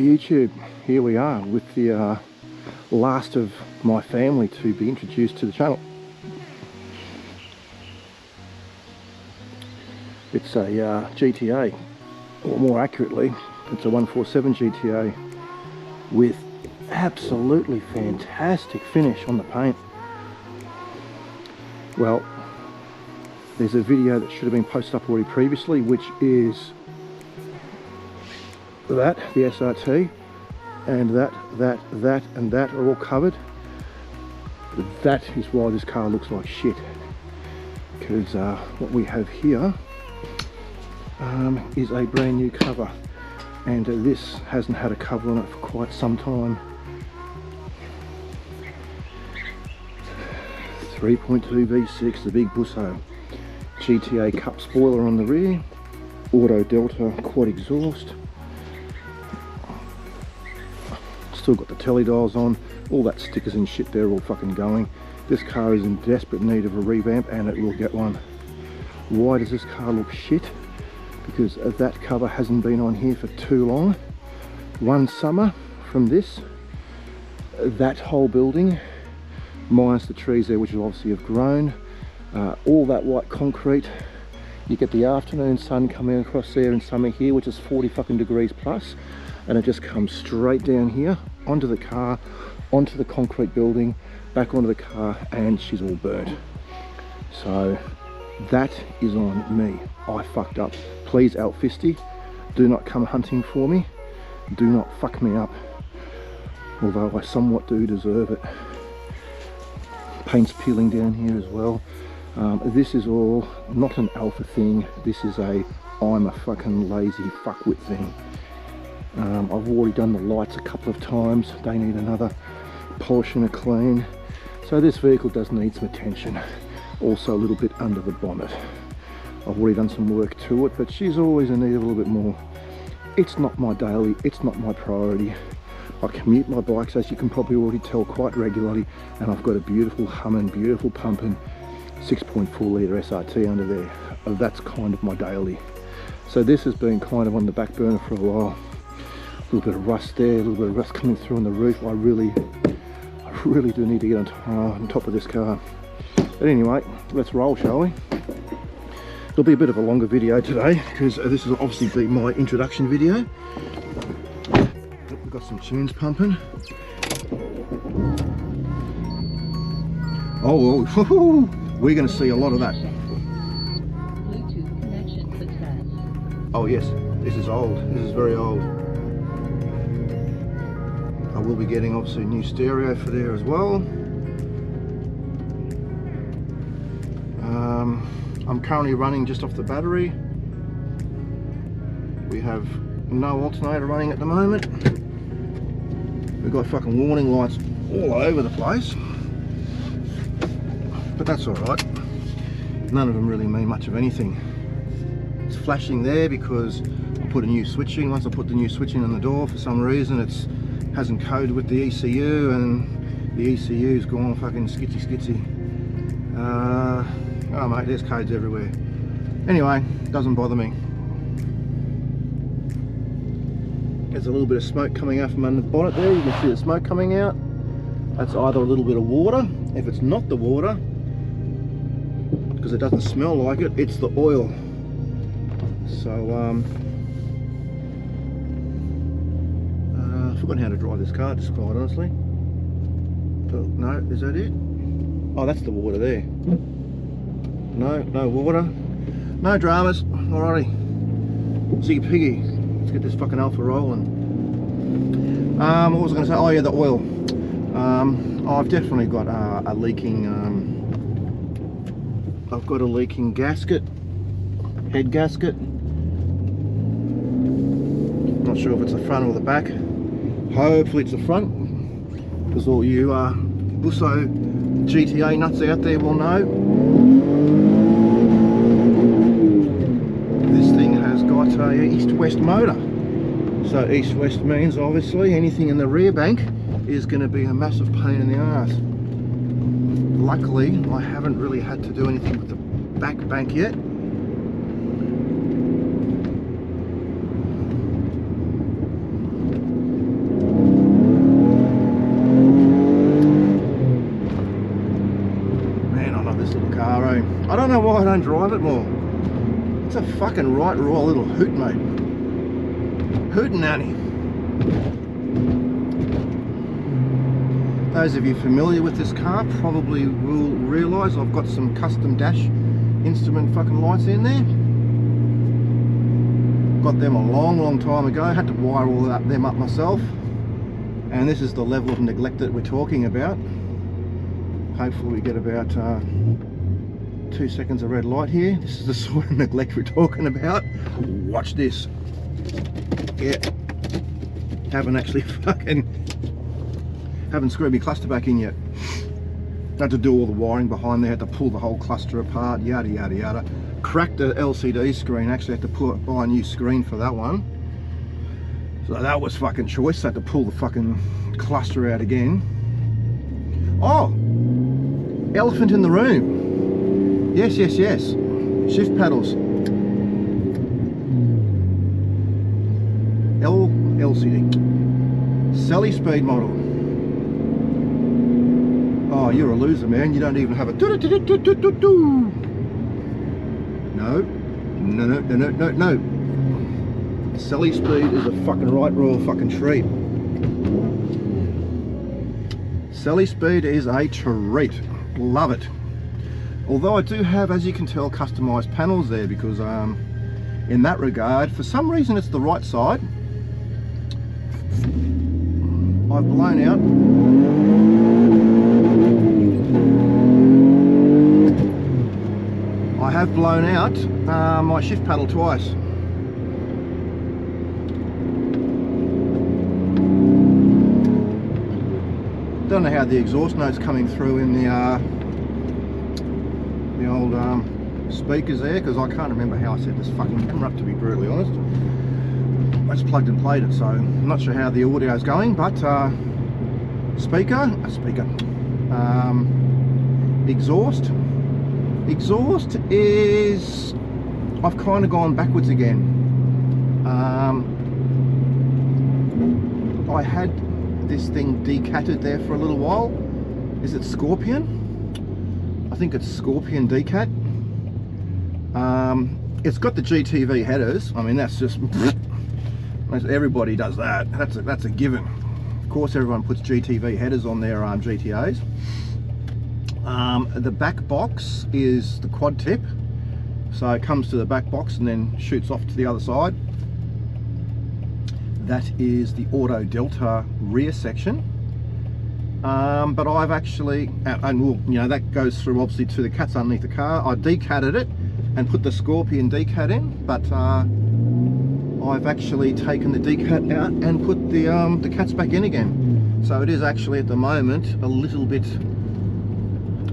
YouTube, here we are with the last of my family to be introduced to the channel. It's a GTA, or more accurately, it's a 147 GTA with absolutely fantastic finish on the paint. Well, there's a video that should have been posted up already previously, which is that, the SRT, and that and that are all covered. That is why this car looks like shit, because what we have here is a brand new cover, and this hasn't had a cover on it for quite some time. 3.2 V6, the big busso, GTA Cup spoiler on the rear, Auto Delta quad exhaust, still got the telly dials on, all that stickers and shit, they're all fucking going. This car is in desperate need of a revamp, and it will get one. Why does this car look shit? Because that cover hasn't been on here for too long. One summer from this, that whole building, minus the trees there, which obviously have grown, all that white concrete, you get the afternoon sun coming across there in summer here, which is 40 fucking degrees plus, and it just comes straight down here onto the car, onto the concrete building, back onto the car, and she's all burnt. So that is on me. I fucked up. Please, Alfisty, do not come hunting for me. Do not fuck me up, although I somewhat do deserve it. Paint's peeling down here as well. This is all not an Alfa thing. This is a I'm a fucking lazy fuckwit thing. I've already done the lights a couple of times. They need another polish and a clean. So this vehicle does need some attention. Also a little bit under the bonnet. I've already done some work to it, but she's always in need of a little bit more. It's not my daily, it's not my priority. I commute my bikes, as you can probably already tell, quite regularly, and I've got a beautiful humming, beautiful pumping 6.4 litre SRT under there. That's kind of my daily. So this has been kind of on the back burner for a while. A little bit of rust there, a little bit of rust coming through on the roof. I really do need to get on top of this car. But anyway, let's roll, shall we? It'll be a bit of a longer video today, because this will obviously be my introduction video. We've got some tunes pumping. Oh, well, we're going to see a lot of that. Oh yes, this is old. This is very old. I will be getting obviously a new stereo for there as well. I'm currently running just off the battery. We have no alternator running at the moment. We've got fucking warning lights all over the place, but that's alright. None of them really mean much of anything. It's flashing there because I put a new switch in. Once I put the new switch in on the door, for some reason it hasn't coded with the ECU, and the ECU's gone fucking skitsy. Oh mate, there's codes everywhere. Anyway, doesn't bother me. There's a little bit of smoke coming out from under the bonnet there. You can see the smoke coming out. That's either a little bit of water. If it's not the water, because it doesn't smell like it, it's the oil. So I've forgotten how to drive this car, just quite honestly. But no, is that it? Oh, that's the water there. No water, no dramas. Alrighty, Ziggy Piggy, let's get this fucking Alfa rolling. What was I going to say? Oh yeah, the oil. I've definitely got a leaking. I've got a leaking gasket, head gasket. Not sure if it's the front or the back. Hopefully it's the front, because all you Busso GTA nuts out there will know. This thing has got a east-west motor. So east-west means obviously anything in the rear bank is going to be a massive pain in the ass. Luckily, I haven't really had to do anything with the back bank yet. this little car, eh? I don't know why I don't drive it more. It's a fucking right raw little hoot, mate. Hootenanny. Those of you familiar with this car probably will realise I've got some custom dash instrument fucking lights in there. Got them a long time ago. I had to wire all them up myself. And this is the level of neglect that we're talking about. Hopefully we get about 2 seconds of red light here. This is the sort of neglect we're talking about. Watch this. Yeah. Haven't screwed my cluster back in yet. Had to do all the wiring behind there, had to pull the whole cluster apart, yada yada yada. Cracked the LCD screen, actually had to buy a new screen for that one. So that was fucking choice, had to pull the fucking cluster out again. Oh! Elephant in the room. Yes, yes, yes. Shift paddles. LCD. Selespeed model. Oh, you're a loser, man. You don't even have a do-do-do-do-do-do-do. No. No, no, no, no, no, no. Selespeed is a fucking right royal fucking treat. Selespeed is a treat. Love it. Although I do have, as you can tell, customized panels there, because in that regard, for some reason it's the right side. I've blown out my shift paddle twice. Don't know how the exhaust note's coming through in the old speakers there, because I can't remember how I set this fucking camera up, to be brutally honest. I just plugged and played it, so I'm not sure how the audio's going, but exhaust is, I've kind of gone backwards again. I had this thing decatted there for a little while. Is it Scorpion? I think it's Scorpion decat. It's got the GTV headers. I mean, that's just everybody does that. That's a given. Of course, everyone puts GTV headers on their GTAs. The back box is the quad tip, so it comes to the back box and then shoots off to the other side. That is the Auto Delta rear section. But I've actually, and well, you know, that goes through obviously to the cats underneath the car. I decatted it and put the Scorpion decat in, but I've actually taken the decat out and put the cats back in again. So it is actually at the moment a little bit,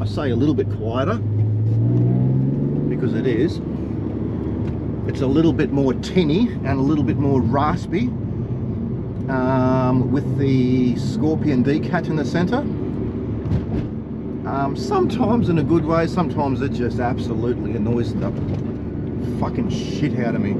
I say a little bit quieter, because it is. It's a little bit more tinny and a little bit more raspy, with the Scorpion decat in the center. Sometimes in a good way, sometimes it just absolutely annoys the fucking shit out of me.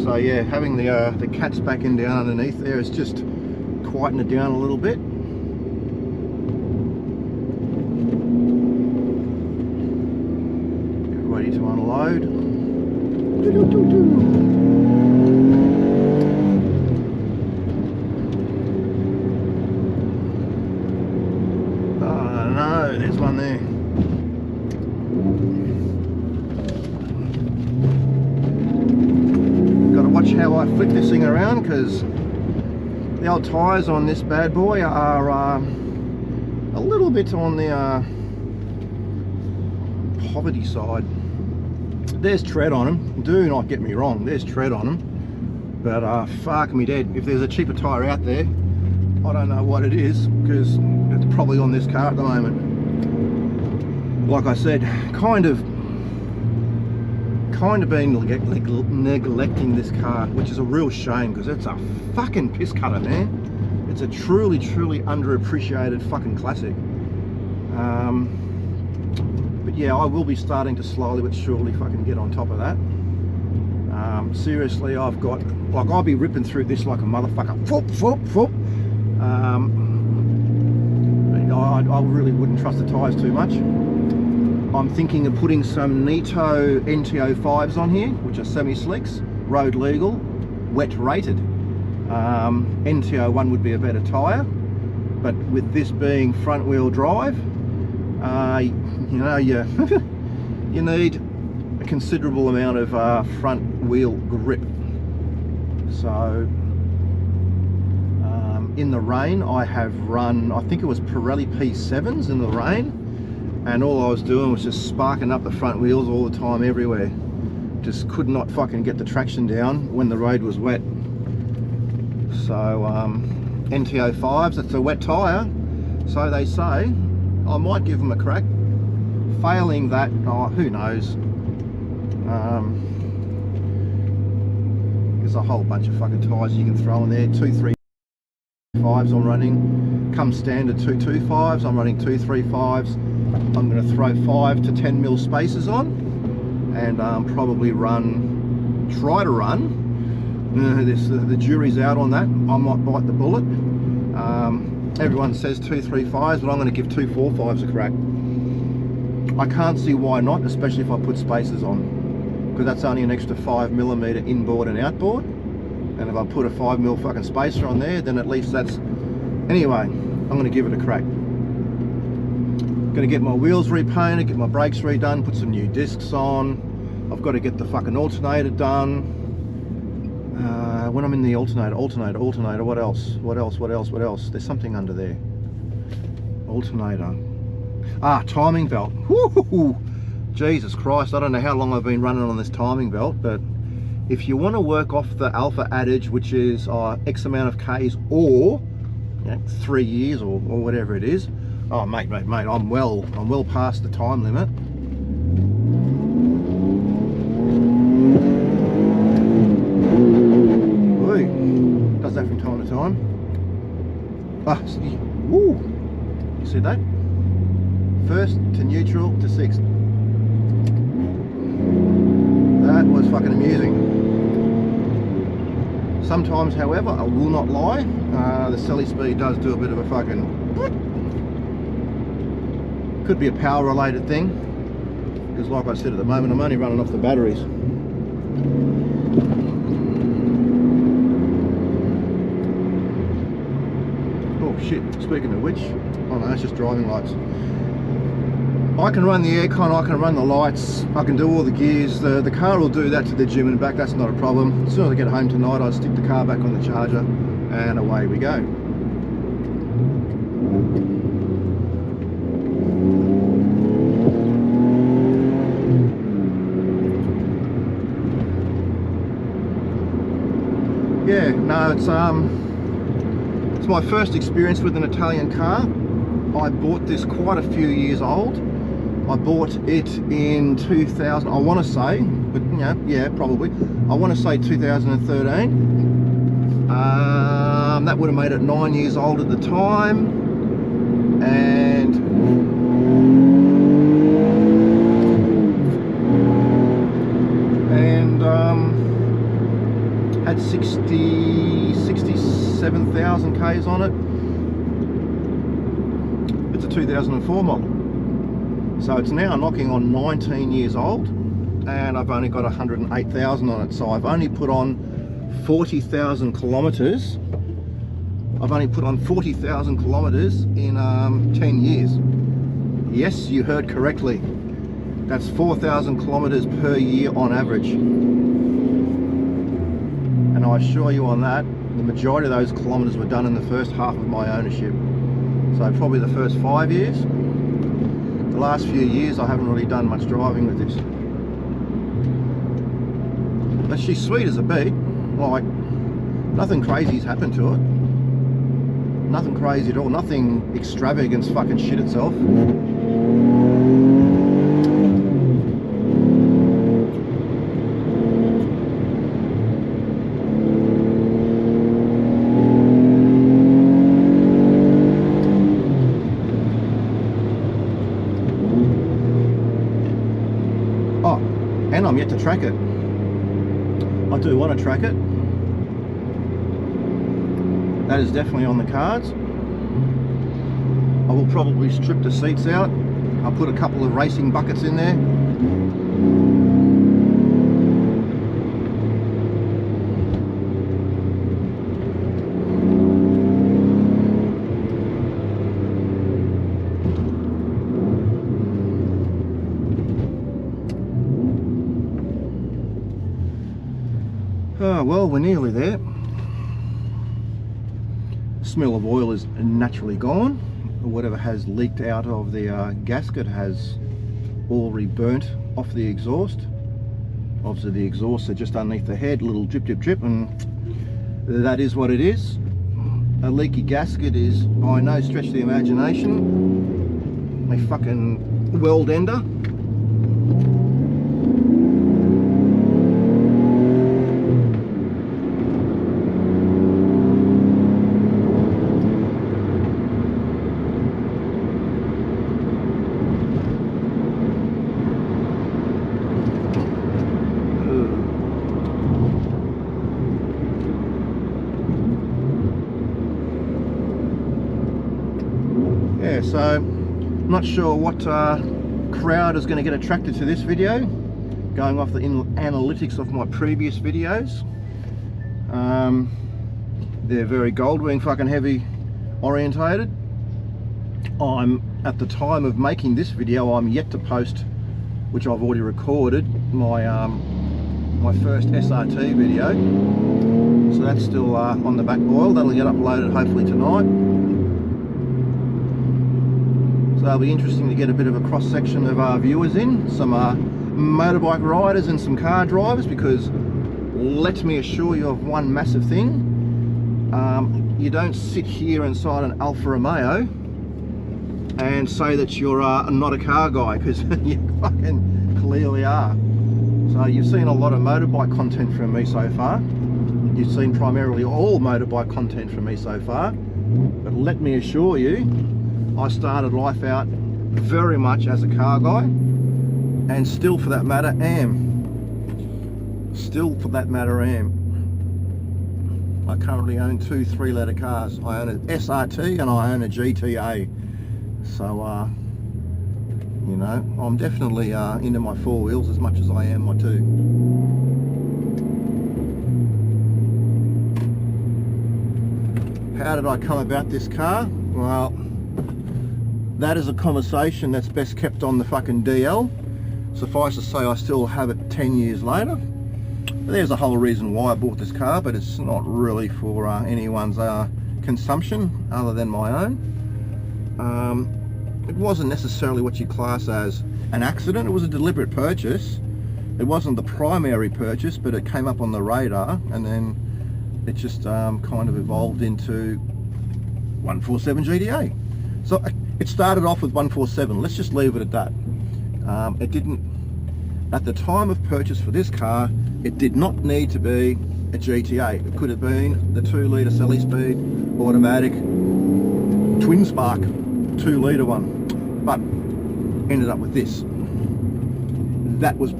So yeah, having the cats back in down underneath there is just quieting it down a little bit. Get ready to unload. Oh no, there's one there. How I flick this thing around, because the old tyres on this bad boy are a little bit on the poverty side. There's tread on them, do not get me wrong, there's tread on them, but fuck me dead, if there's a cheaper tyre out there, I don't know what it is, because it's probably on this car at the moment. Like I said, kind of been neglecting this car, which is a real shame, because it's a fucking piss cutter, man. It's a truly underappreciated fucking classic. But yeah, I will be starting to slowly but surely fucking get on top of that. Seriously, I've got, like, I'll be ripping through this like a motherfucker. I really wouldn't trust the tyres too much. I'm thinking of putting some Nito NTO5s on here, which are semi-slicks, road legal, wet rated. NTO1 would be a better tyre, but with this being front wheel drive, you know, you need a considerable amount of front wheel grip. So in the rain I have run, I think it was Pirelli P7s in the rain, and all I was doing was just sparking up the front wheels all the time everywhere. Just could not fucking get the traction down when the road was wet. So NTO5s, it's a wet tyre, so they say. I might give them a crack. Failing that, oh, who knows. There's a whole bunch of fucking tyres you can throw in there. 235s I'm running. Come standard 225s, I'm running 235s. I'm going to throw 5 to 10 mil spacers on, and probably try to run. The jury's out on that. I might bite the bullet. Everyone says 235s, but I'm going to give 245s a crack. I can't see why not, especially if I put spacers on, because that's only an extra 5mm inboard and outboard. And if I put a 5mm fucking spacer on there, then at least that's... Anyway, I'm going to give it a crack. Going to get my wheels repainted, get my brakes redone, put some new discs on. I've got to get the fucking alternator done. When I'm in the alternator, what else? There's something under there. Alternator. Timing belt. Woo-hoo-hoo. Jesus Christ, I don't know how long I've been running on this timing belt, but if you want to work off the Alfa adage, which is X amount of Ks or 3 years or whatever it is. Oh mate, I'm well past the time limit. Does that from time to time. Woo! You see that? First to neutral to sixth. That was fucking amusing. Sometimes, however, I will not lie, the Selespeed does do a bit of a fucking... Could be a power related thing, because like I said, at the moment I'm only running off the batteries. Oh shit, speaking of which, oh no, it's just driving lights. I can run the aircon, I can run the lights, I can do all the gears. The car will do that to the gym and back, that's not a problem. As soon as I get home tonight, I stick the car back on the charger and away we go. Yeah, no, it's my first experience with an Italian car. I bought this quite a few years old. I bought it in 2000, I want to say, but you know, yeah, probably. I want to say 2013. That would have made it 9 years old at the time, and had 67,000 Ks on it. It's a 2004 model. So it's now knocking on 19 years old, and I've only got 108,000 on it. So I've only put on 40,000 kilometers. I've only put on 40,000 kilometers in 10 years. Yes, you heard correctly. That's 4,000 kilometers per year on average. And I assure you on that, the majority of those kilometers were done in the first half of my ownership. So probably the first 5 years. The last few years I haven't really done much driving with this. But she's sweet as a beat. Like, nothing crazy's happened to it. Nothing crazy at all. Nothing extravagant fucking shit itself. And I'm yet to track it. I do want to track it. That is definitely on the cards. I will probably strip the seats out. I'll put a couple of racing buckets in there. Oh, well, we're nearly there. The smell of oil is naturally gone. Whatever has leaked out of the gasket has already burnt off the exhaust. Obviously the exhausts are just underneath the head, little drip drip drip, and that is what it is. A leaky gasket is by no stretch of the imagination a fucking world ender. Yeah, so I'm not sure what crowd is going to get attracted to this video, going off the analytics of my previous videos. They're very Goldwing fucking heavy orientated. I'm, at the time of making this video, I'm yet to post, which I've already recorded, my my first SRT video. So that's still on the back boil. That'll get uploaded hopefully tonight. So it'll be interesting to get a bit of a cross section of our viewers in, some motorbike riders and some car drivers, because let me assure you of one massive thing. You don't sit here inside an Alfa Romeo and say that you're not a car guy, because you fucking clearly are. So you've seen a lot of motorbike content from me so far. You've seen primarily all motorbike content from me so far. But let me assure you, I started life out very much as a car guy, and still for that matter am. Still for that matter am. I currently own two 3-litre cars. I own an SRT and I own a GTA. So, you know, I'm definitely into my 4 wheels as much as I am my 2. How did I come about this car? Well, that is a conversation that's best kept on the fucking DL. Suffice to say, I still have it 10 years later. There's a whole reason why I bought this car, but it's not really for anyone's consumption other than my own. It wasn't necessarily what you class as an accident. It was a deliberate purchase. It wasn't the primary purchase, but it came up on the radar, and then it just kind of evolved into 147 GTA. So it started off with 147. Let's just leave it at that. It didn't, at the time of purchase for this car, it did not need to be a GTA. It could have been the 2-litre Selespeed automatic twin spark 2-litre one, but ended up with this. That was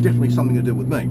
definitely something to do with me.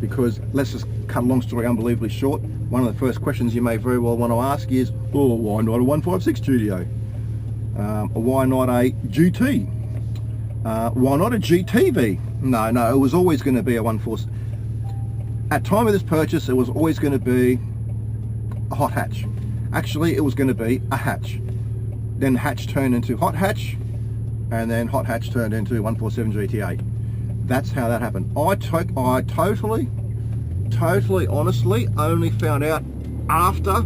Because, let's just cut a long story unbelievably short, one of the first questions you may very well want to ask is, oh, why not a 156 GTO? Why not a GT? Why not a GTV? No, it was always going to be a 147. At time of this purchase, it was always going to be a hot hatch. Actually, it was going to be a hatch. Then hatch turned into hot hatch, and then hot hatch turned into 147 GTA. That's how that happened. I totally honestly only found out after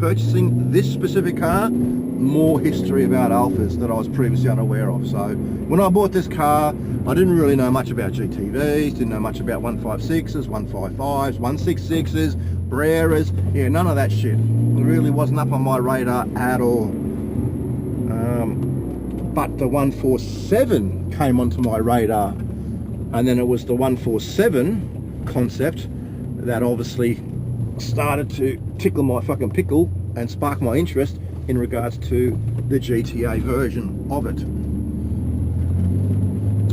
purchasing this specific car more history about Alfas that I was previously unaware of. So when I bought this car, I didn't really know much about GTVs, didn't know much about 156s, 155s, 166s, Breras, yeah, none of that shit. It really wasn't up on my radar at all. But the 147 came onto my radar, and then it was the 147 concept that obviously started to tickle my fucking pickle and spark my interest in regards to the GTA version of it.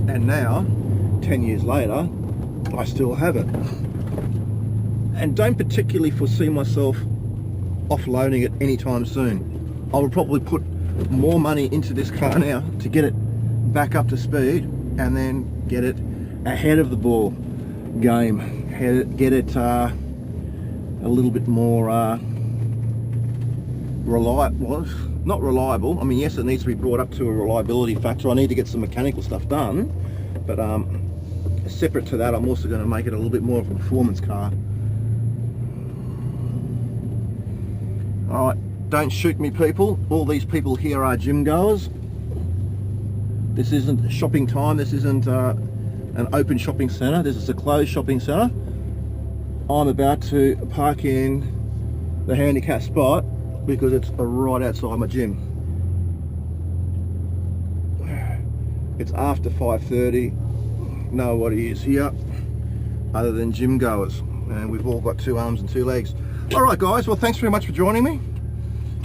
And now, 10 years later, I still have it. and don't particularly foresee myself offloading it anytime soon. I will probably put more money into this car now to get it back up to speed, and then get it ahead of the ball game, get it a little bit more reliable. Not reliable, I mean, yes, it needs to be brought up to a reliability factor. I need to get some mechanical stuff done, but separate to that, I'm also going to make it a little bit more of a performance car. Alright, don't shoot me, people. All these people here are gym goers. This isn't shopping time, this isn't an open shopping centre, this is a closed shopping centre. I'm about to park in the handicap spot because it's right outside my gym. It's after 5:30, nobody is here other than gym goers, and we've all got 2 arms and 2 legs. Alright guys, well thanks very much for joining me.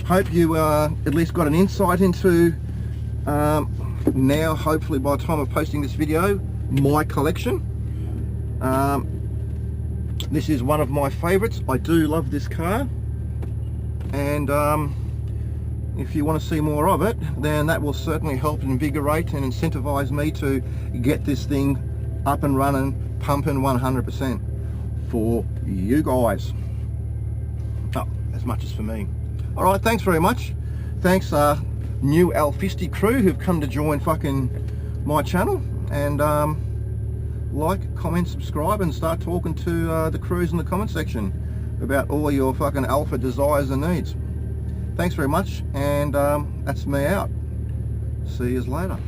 Hope you at least got an insight into, now hopefully by the time of posting this video, my collection. This is one of my favourites. I do love this car, and if you want to see more of it, then that will certainly help invigorate and incentivize me to get this thing up and running, pumping 100% for you guys. Oh, as much as for me. Alright, thanks very much. Thanks new Alfisti crew who've come to join fucking my channel, and like, comment, subscribe, and start talking to the crews in the comment section about all your fucking Alfa desires and needs. Thanks very much, and that's me out. See you later.